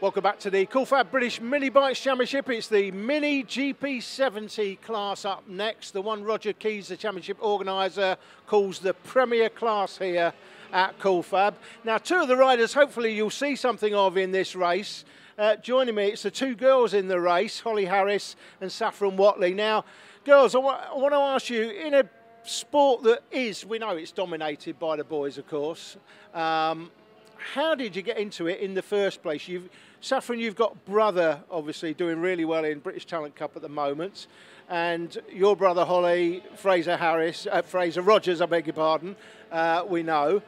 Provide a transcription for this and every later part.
Welcome back to the Cool FAB British Minibikes Championship. It's the MIniGP70 class up next, the one Roger Keys, the championship organiser, calls the premier class here at Cool FAB. Now, two of the riders, hopefully you'll see something of in this race. Joining me, it's the two girls in the race, Holly Harris and Saffron Watley. Now, girls, I want to ask you, in a sport that is, we know it's dominated by the boys, of course, how did you get into it in the first place? Saffron, you've got brother, obviously, doing really well in British Talent Cup at the moment, and your brother, Holly, Fraser Rogers, I beg your pardon, we know.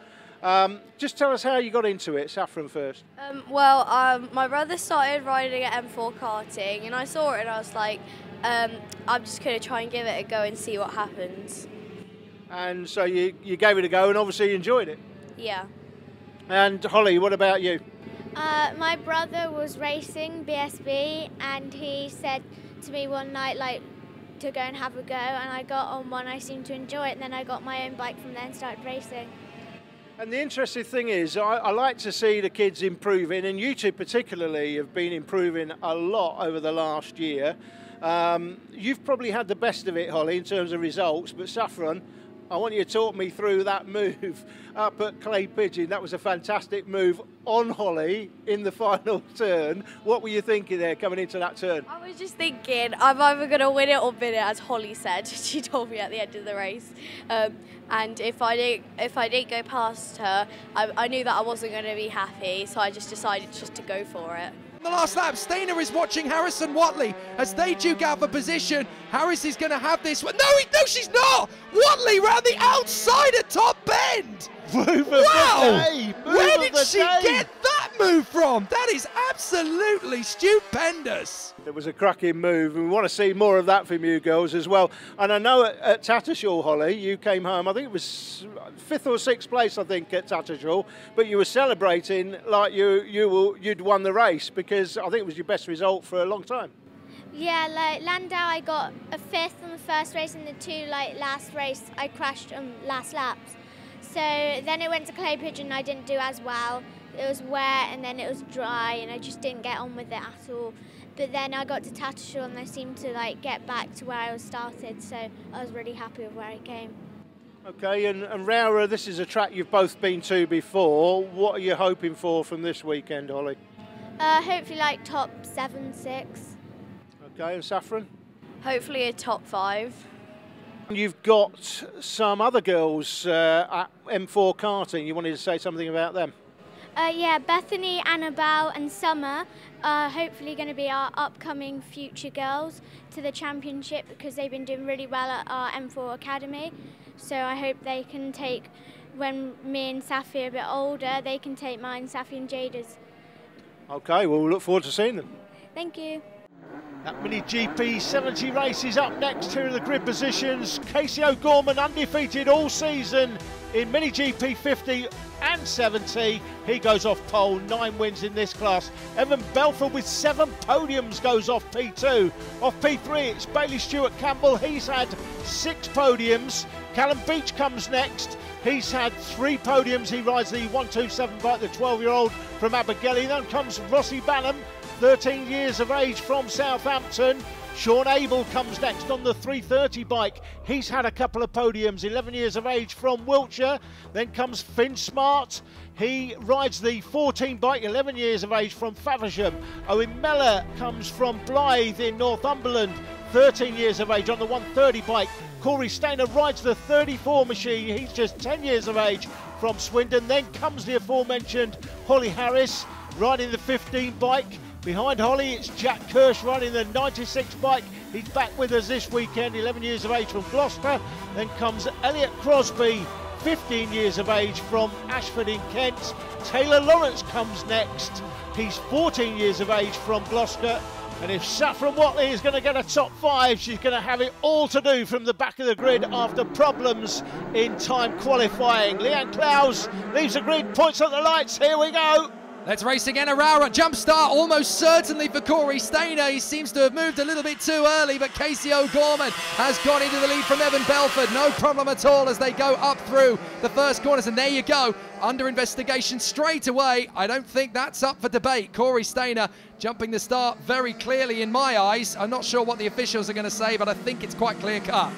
Just tell us how you got into it, Saffron first. My brother started riding at M4 karting, and I saw it and I was like, I'm just going to try and give it a go and see what happens. And so you gave it a go and obviously you enjoyed it? Yeah. And Holly, what about you? My brother was racing BSB and he said to me one night to go and have a go, and I got on one, I seemed to enjoy it, and then I got my own bike from there and started racing. And the interesting thing is, I like to see the kids improving, and you two particularly have been improving a lot over the last year. You've probably had the best of it, Holly, in terms of results, but Saffron, I want you to talk me through that move up at Clay Pigeon. That was a fantastic move on Holly in the final turn. What were you thinking there coming into that turn? I was just thinking, I'm either going to win it or bin it, as Holly said. She told me at the end of the race. And if I didn't go past her, I knew that I wasn't going to be happy, so I just decided just to go for it. The last lap, Stainer is watching Harris and Watley as they duke out for position. Harris is going to have this one. No, she's not! Watley round the outside at top bend! Wow! Where did she get that move from? That is absolutely stupendous. It was a cracking move, and we want to see more of that from you girls as well. And I know at Tattershall, Holly, you came home, I think it was 5th or 6th place, I think, at Tattershall, but you were celebrating like you'd won the race, because I think it was your best result for a long time. Yeah, Landau, I got a 5th on the first race, and the two last race I crashed on last laps. So then it went to Clay Pigeon and I didn't do as well. It was wet and then it was dry and I just didn't get on with it at all. But then I got to Tattershall and I seemed to get back to where I was started, so I was really happy with where I came. Okay, and Rowrah, this is a track you've both been to before. What are you hoping for from this weekend, Holly? Hopefully top 7, 6. Okay, and Saffron? Hopefully a top 5. You've got some other girls at M4 karting. You wanted to say something about them? Yeah, Bethany, Annabelle and Summer are hopefully going to be our upcoming future girls to the championship, because they've been doing really well at our M4 Academy. So I hope they can take, when me and Safi are a bit older, they can take mine, Safi and Jada's. Okay, well, we'll look forward to seeing them. Thank you. That MIniGP70 race is up next. Here are the grid positions. Casey O'Gorman, undefeated all season in MIniGP50 and 70. He goes off pole, 9 wins in this class. Evan Belford with 7 podiums goes off P2. Off P3, it's Bailey Stewart Campbell. He's had 6 podiums. Callum Beach comes next. He's had 3 podiums. He rides the 127 bike, the 12-year-old from Abergele. Then comes Rossi Bannum, 13 years of age from Southampton. Sean Abel comes next on the 330 bike. He's had a couple of podiums, 11 years of age from Wiltshire. Then comes Finn Smart. He rides the 14 bike, 11 years of age from Faversham. Owen Mellor comes from Blythe in Northumberland, 13 years of age on the 130 bike. Corey Stainer rides the 34 machine. He's just 10 years of age from Swindon. Then comes the aforementioned Holly Harris riding the 15 bike. Behind Holly, it's Jack Kirsch riding the 96 bike. He's back with us this weekend, 11 years of age from Gloucester. Then comes Elliot Crosby, 15 years of age from Ashford in Kent. Taylor Lawrence comes next. He's 14 years of age from Gloucester. And if Saffron Watley is going to get a top 5, she's going to have it all to do from the back of the grid after problems in time qualifying. Leanne Clowes leaves the grid, points at the lights. Here we go. Let's race again. A Rowrah jump start almost certainly for Corey Stainer. He seems to have moved a little bit too early, but Casey O'Gorman has gone into the lead from Evan Belford. No problem at all as they go up through the first corners. And there you go, under investigation straight away. I don't think that's up for debate. Corey Stainer jumping the start very clearly in my eyes. I'm not sure what the officials are going to say, but I think it's quite clear cut.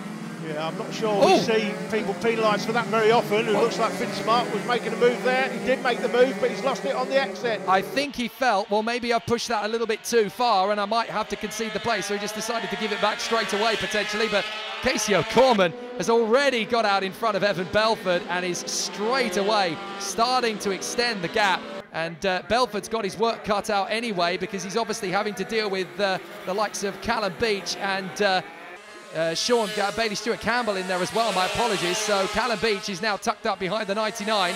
Yeah, I'm not sure we see people penalised for that very often. It looks like Finn Smart was making a move there. He did make the move, but he's lost it on the exit. I think he felt, well, maybe I've pushed that a little bit too far and I might have to concede the place, so he just decided to give it back straight away, potentially. But Casey O'Gorman has already got out in front of Evan Belford and is straight away starting to extend the gap. And Belford's got his work cut out anyway, because he's obviously having to deal with the likes of Callum Beach and Sean Bailey Stewart Campbell in there as well, my apologies. So Callum Beach is now tucked up behind the 99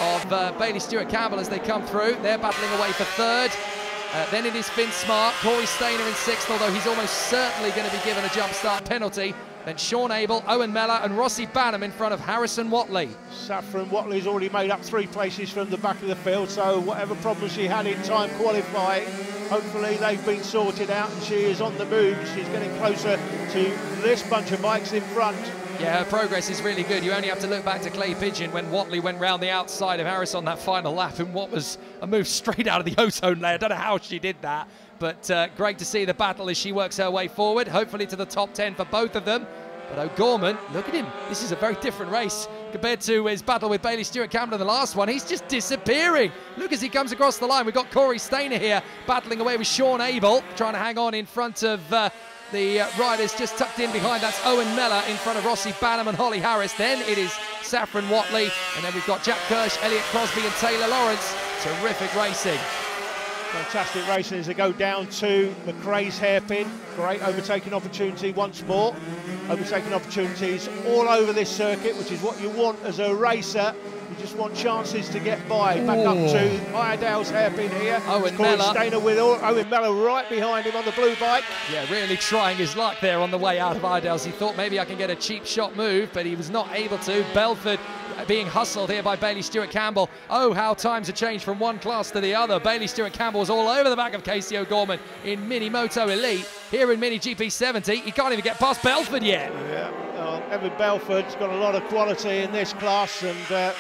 of Bailey Stewart Campbell as they come through. They're battling away for third. Then it is Finn Smart, Corey Stainer in sixth, although he's almost certainly going to be given a jump start penalty. Then Sean Abel, Owen Mellor and Rossi Banham in front of Harrison Watley. Saffron Watley's already made up 3 places from the back of the field, so whatever problems she had in time qualifying, hopefully they've been sorted out and she is on the move. She's getting closer to this bunch of bikes in front. Yeah, her progress is really good. You only have to look back to Clay Pigeon when Watley went round the outside of Harris on that final lap in what was a move straight out of the ozone layer. I don't know how she did that, but great to see the battle as she works her way forward, hopefully to the top 10 for both of them. But O'Gorman, look at him. This is a very different race compared to his battle with Bailey Stewart Campbell in the last one. He's just disappearing. Look as he comes across the line. We've got Corey Stainer here battling away with Sean Abel, trying to hang on in front of the riders just tucked in behind. That's Owen Mellor in front of Rossi Banham and Holly Harris. Then it is Saffron Watley. And then we've got Jack Kirsch, Elliot Crosby and Taylor Lawrence. Terrific racing. Fantastic racing as they go down to McRae's hairpin. Great overtaking opportunity once more. Overtaking opportunities all over this circuit, which is what you want as a racer. You just want chances to get by. Back up to Iredale's hairpin here. Owen Corey Mellor. Stainer with Owen Mellor right behind him on the blue bike. Yeah, really trying his luck there on the way out of Iredale's. He thought maybe I can get a cheap shot move, but he was not able to. Belford being hustled here by Bailey Stewart Campbell. Oh, how times have changed from one class to the other. Bailey Stewart Campbell was all over the back of Casey O'Gorman in Mini Moto Elite. Here in MIniGP70, he can't even get past Belford yet. Yeah, Evan Belford's got a lot of quality in this class, and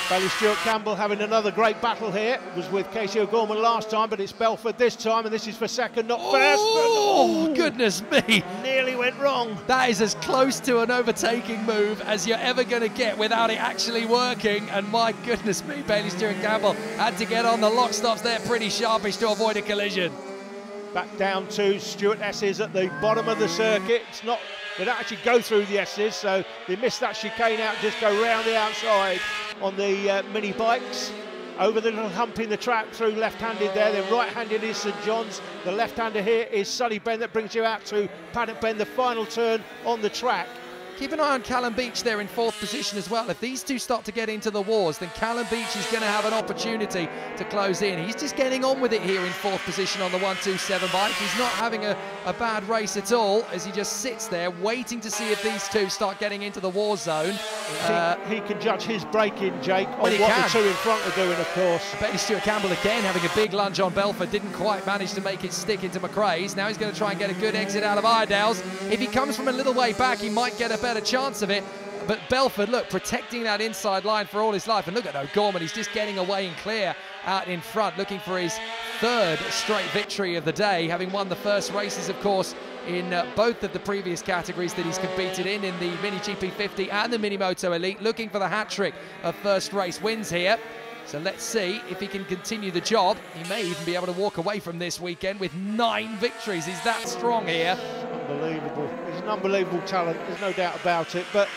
Bailey Stewart Campbell having another great battle here. It was with Casey O'Gorman last time, but it's Belford this time, and this is for second, not first. Oh, goodness me. Nearly went wrong. That is as close to an overtaking move as you're ever going to get without it actually working. And my goodness me, Bailey Stewart Campbell had to get on the lock stops there pretty sharpish to avoid a collision. Back down to Stuart S's at the bottom of the circuit. It's not, they don't actually go through the S's, so they miss that chicane out, just go round the outside on the mini bikes. Over the little hump in the track through left-handed there, then right-handed is St John's. The left-hander here is Sunny Bend that brings you out to Paddock Bend, the final turn on the track. Keep an eye on Callum Beach there in 4th position as well. If these two start to get into the wars, then Callum Beach is going to have an opportunity to close in. He's just getting on with it here in 4th position on the 127 bike. He's not having a bad race at all as he just sits there waiting to see if these two start getting into the war zone. He can judge his braking, Jake, on what the two in front are doing, of course. Bailey Stewart Campbell again having a big lunge on Belford. Didn't quite manage to make it stick into McRae's. Now he's going to try and get a good exit out of Iredale's. If he comes from a little way back, he might get a better chance of it. But Belford, look, protecting that inside line for all his life. And look at O'Gorman, he's just getting away and clear out in front, looking for his 3rd straight victory of the day, having won the first races, of course, in both of the previous categories that he's competed in the MIniGP50 and the Mini Moto Elite, looking for the hat-trick of first race wins here. So let's see if he can continue the job. He may even be able to walk away from this weekend with 9 victories. He's that strong here. Unbelievable. He's an unbelievable talent, there's no doubt about it. But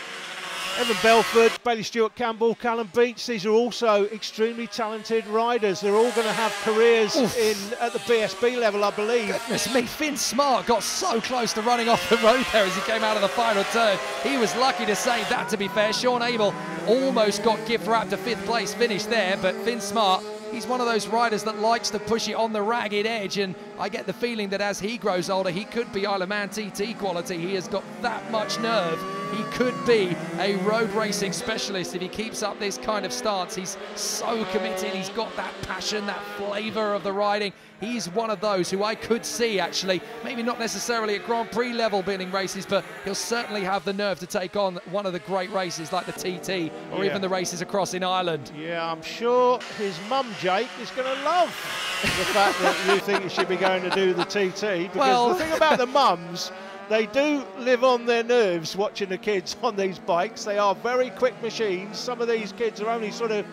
Evan Belford, Bailey Stewart Campbell, Callum Beach, these are also extremely talented riders. They're all going to have careers at the BSB level, I believe. Goodness me, Finn Smart got so close to running off the road there as he came out of the final turn. He was lucky to save that, to be fair. Sean Abel almost got gift wrapped a 5th place finish there, but Finn Smart, he's one of those riders that likes to push it on the ragged edge and I get the feeling that as he grows older, he could be Isle of Man TT quality. He has got that much nerve. He could be a road racing specialist if he keeps up this kind of stance. He's so committed. He's got that passion, that flavour of the riding. He's one of those who I could see, actually, maybe not necessarily at Grand Prix level winning races, but he'll certainly have the nerve to take on one of the great races like the TT or even the races across in Ireland. Yeah, I'm sure his mum, Jake, is going to love the fact that you think he should be going to do the TT, because the thing about the mums, they do live on their nerves watching the kids on these bikes. They are very quick machines. Some of these kids are only sort of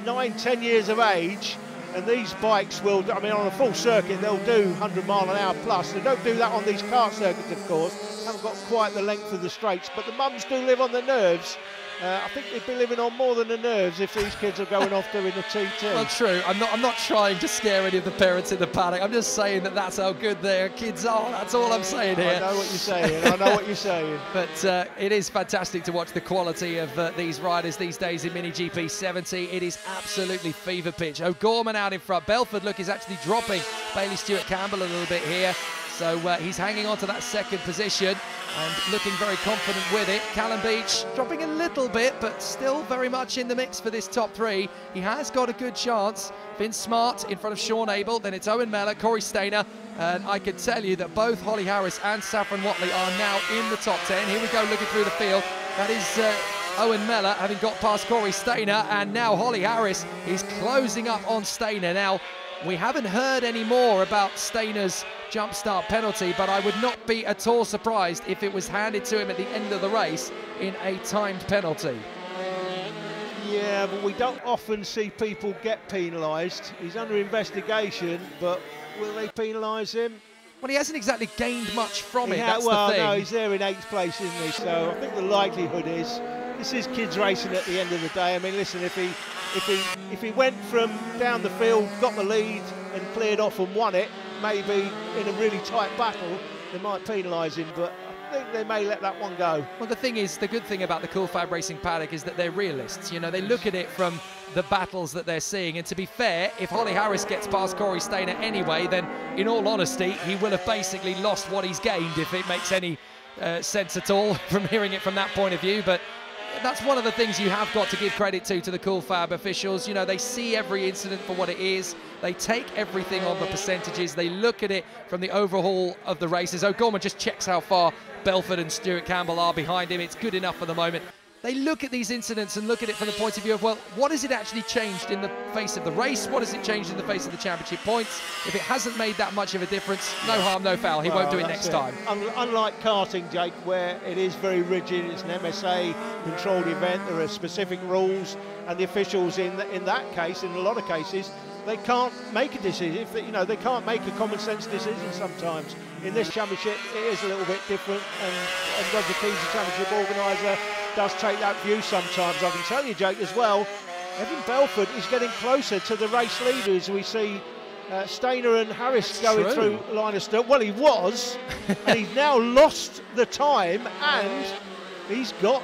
9, 10 years of age, and these bikes will, I mean, on a full circuit, they'll do 100 mile an hour plus. They don't do that on these kart circuits, of course. Haven't got quite the length of the straights, but the mums do live on the nerves. I think they'd be living on more than the nerves if these kids are going off doing the TT. Well, true. I'm not trying to scare any of the parents in the paddock. I'm just saying that that's how good their kids are. That's all I'm saying here. I know what you're saying. I know what you're saying. But it is fantastic to watch the quality of these riders these days in MIniGP70. It is absolutely fever pitch. O'Gorman out in front. Belford, look, is actually dropping Bailey Stewart-Campbell a little bit here. So he's hanging on to that second position and looking very confident with it. Callum Beach dropping a little bit, but still very much in the mix for this top three. He has got a good chance. Vince Smart in front of Sean Abel, then it's Owen Mellor, Corey Stainer, and I can tell you that both Holly Harris and Saffron Watley are now in the top 10. Here we go, looking through the field. That is Owen Mellor having got past Corey Stainer, and now Holly Harris is closing up on Stainer. Now, we haven't heard any more about Stainer's jump start penalty, but I would not be at all surprised if it was handed to him at the end of the race in a timed penalty. Yeah, but we don't often see people get penalised. He's under investigation, but will they penalise him? Well, he hasn't exactly gained much from it, that's well, the thing. No, he's there in 8th place, isn't he? So I think the likelihood is this is kids racing at the end of the day. I mean, listen, if he went from down the field, got the lead and cleared off and won it, maybe in a really tight battle, they might penalise him, but I think they may let that one go. Well, the thing is, the good thing about the Cool FAB Racing paddock is that they're realists. You know, they look at it from the battles that they're seeing, and to be fair, if Holly Harris gets past Corey Stainer anyway, then in all honesty, he will have basically lost what he's gained, if it makes any sense at all from hearing it from that point of view. But that's one of the things you have got to give credit to the Cool FAB officials. You know, they see every incident for what it is. They take everything on the percentages. They look at it from the overhaul of the races. O'Gorman just checks how far Belford and Stewart-Campbell are behind him. It's good enough for the moment. They look at these incidents and look at it from the point of view of, well, what has it actually changed in the face of the race? What has it changed in the face of the championship points? If it hasn't made that much of a difference, no harm, no foul. He won't do it next time. Unlike karting, Jake, where it is very rigid, it's an MSA controlled event, there are specific rules, and the officials in that case, in a lot of cases, they can't make a decision. You know, they can't make a common sense decision sometimes. In this championship, it is a little bit different, and Roger Keys, the championship organiser, does take that view sometimes. I can tell you, Jake, as well, Evan Belford is getting closer to the race leaders. We see Stainer and Harris going through line of start. Well, he was, and he's now lost the time, and he's got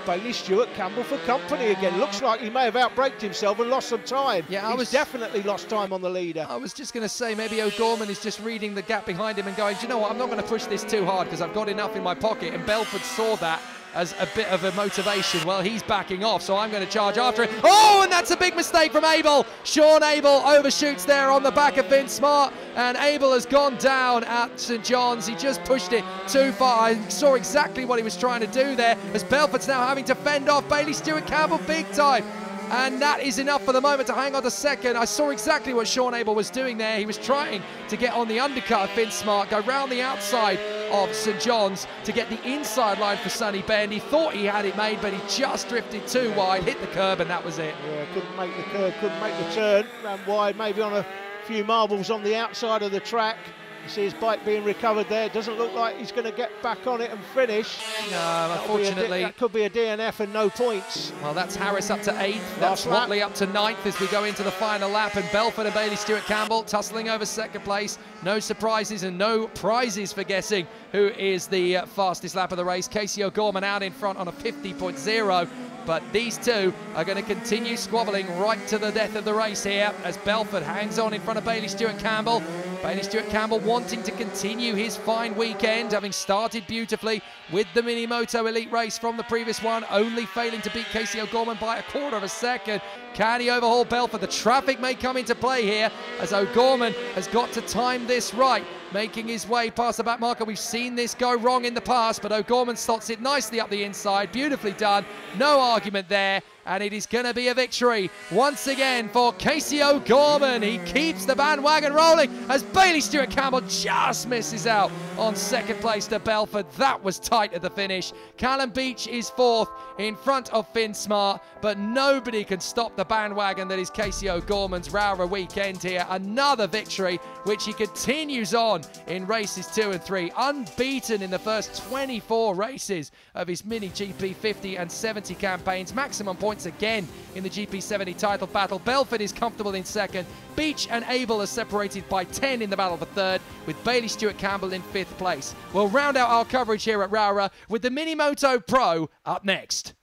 Bailey Stewart-Campbell for company again. Looks like he may have outbraked himself and lost some time. Yeah, he's definitely lost time on the leader. I was just going to say, maybe O'Gorman is just reading the gap behind him and going, do you know what, I'm not going to push this too hard because I've got enough in my pocket. And Belford saw that as a bit of a motivation. Well, he's backing off, so I'm going to charge after it. Oh, and that's a big mistake from Abel. Sean Abel overshoots there on the back of Vince Smart, and Abel has gone down at St John's. He just pushed it too far. I saw exactly what he was trying to do there, as Belford's now having to fend off Bailey Stewart-Campbell big time. And that is enough for the moment to hang on to second. I saw exactly what Sean Abel was doing there. He was trying to get on the undercut of Vince Smart, go round the outside of St John's to get the inside line for Sunny Bend. He thought he had it made, but he just drifted too wide, hit the curb, and that was it. Yeah, couldn't make the curb, couldn't make the turn. Ran wide, maybe on a few marbles on the outside of the track. You see his bike being recovered there. It doesn't look like he's going to get back on it and finish. No, unfortunately. That could be a DNF and no points. Well, that's Harris up to 8th. That's Watley up to 9th as we go into the final lap. And Belford and Bailey Stewart-Campbell tussling over second place. No surprises and no prizes for guessing who is the fastest lap of the race. Casey O'Gorman out in front on a 50.0. But these two are going to continue squabbling right to the death of the race here as Belford hangs on in front of Bailey Stewart-Campbell. Bailey Stewart-Campbell wanting to continue his fine weekend, having started beautifully with the Minimoto Elite race from the previous one, only failing to beat Casey O'Gorman by 1/4 of a second. Can he overhaul Belford? The traffic may come into play here as O'Gorman has got to time this right, making his way past the back marker. We've seen this go wrong in the past, but O'Gorman slots it nicely up the inside. Beautifully done. No argument there. And it is going to be a victory once again for Casey O'Gorman. He keeps the bandwagon rolling as Bailey Stewart-Campbell just misses out on second place to Belford. That was tight at the finish. Callum Beach is fourth in front of Finn Smart, but nobody can stop the bandwagon that is Casey O'Gorman's Rowrah weekend here. Another victory, which he continues on in races 2 and 3. Unbeaten in the first 24 races of his MIniGP 50 and 70 campaigns. Maximum points again in the GP70 title battle. Belford is comfortable in second. Beach and Abel are separated by 10 in the battle for third, with Bailey Stewart-Campbell in 5th place. We'll round out our coverage here at Rowrah with the Minimoto Pro up next.